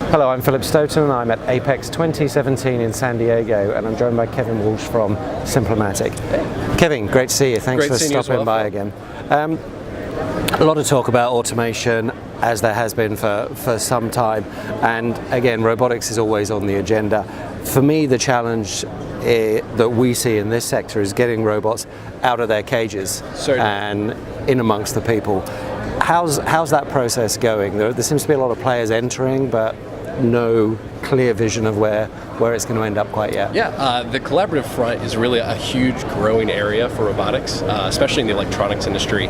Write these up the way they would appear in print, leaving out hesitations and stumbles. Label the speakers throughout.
Speaker 1: Hello, I'm Philip Stoughton and I'm at Apex 2017 in San Diego, and I'm joined by Kevin Walsh from Simplimatic. Kevin, great to see you. Thanks for stopping by again. A lot of talk about automation, as there has been for some time, and again, robotics is always on the agenda. For me, the challenge that we see in this sector is getting robots out of their cages and in amongst the people. How's that process going? There seems to be a lot of players entering, but no clear vision of where it's going to end up quite yet.
Speaker 2: Yeah, the collaborative front is really a huge growing area for robotics, especially in the electronics industry.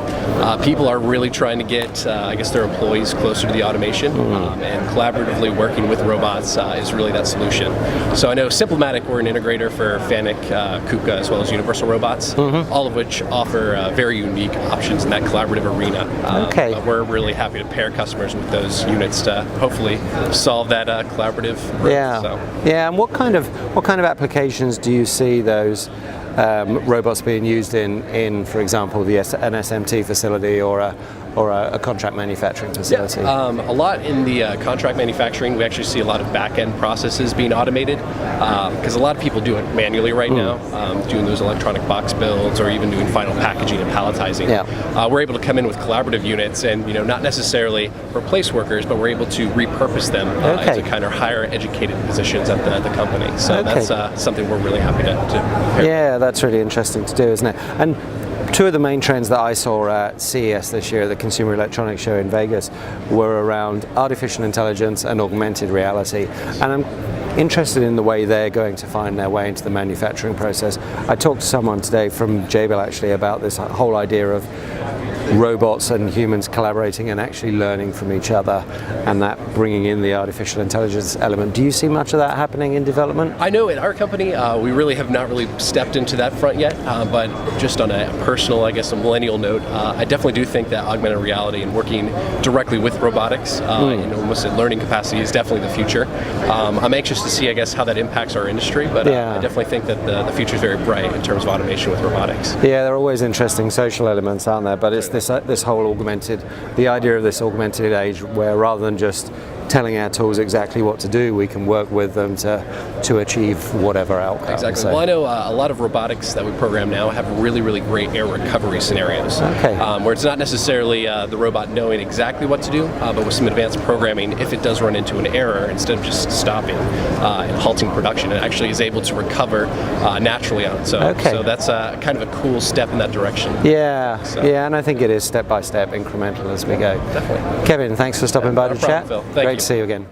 Speaker 2: People are really trying to get, I guess, their employees closer to the automation, and collaboratively working with robots is really that solution. So I know Simplimatic, we're an integrator for Fanuc, KUKA, as well as Universal Robots, all of which offer very unique options in that collaborative arena. We're really happy to pair customers with those units to hopefully solve that collaborative growth.
Speaker 1: Yeah. And what kind of applications do you see those robots being used in, for example, an SMT facility or a contract manufacturing facility?
Speaker 2: Yeah, a lot in the contract manufacturing. We actually see a lot of back-end processes being automated because a lot of people do it manually right now, doing those electronic box builds or even doing final packaging and palletizing. We're able to come in with collaborative units and not necessarily replace workers, but we're able to repurpose them into kind of higher educated positions at the company. So that's something we're really happy to pair.
Speaker 1: Yeah, that's really interesting to do, isn't it? And two of the main trends that I saw at CES this year, the Consumer Electronics Show in Vegas, were around artificial intelligence and augmented reality. And I'm interested in the way they're going to find their way into the manufacturing process. I talked to someone today from Jabil actually about this whole idea of robots and humans collaborating and actually learning from each other, and that bringing in the artificial intelligence element. Do you see much of that happening in development?
Speaker 2: I know in our company we really have not really stepped into that front yet, but just on a personal, I guess a millennial note, I definitely do think that augmented reality and working directly with robotics almost in learning capacity is definitely the future. I'm anxious to see, I guess, how that impacts our industry, but I definitely think that the future is very bright in terms of automation with robotics.
Speaker 1: Yeah, there are always interesting social elements, aren't there? But it's this whole the idea of this augmented age where rather than just telling our tools exactly what to do, we can work with them to achieve whatever outcome.
Speaker 2: Exactly. Well, I know a lot of robotics that we program now have really, really great error recovery scenarios, where it's not necessarily the robot knowing exactly what to do, but with some advanced programming, if it does run into an error, instead of just stopping and halting production, it actually is able to recover naturally on its own. So that's kind of a cool step in that direction.
Speaker 1: Yeah, and I think it is step by step, incremental as we go.
Speaker 2: Definitely.
Speaker 1: Kevin, thanks for stopping by to chat.
Speaker 2: Phil. Thank you.
Speaker 1: Great to see you again.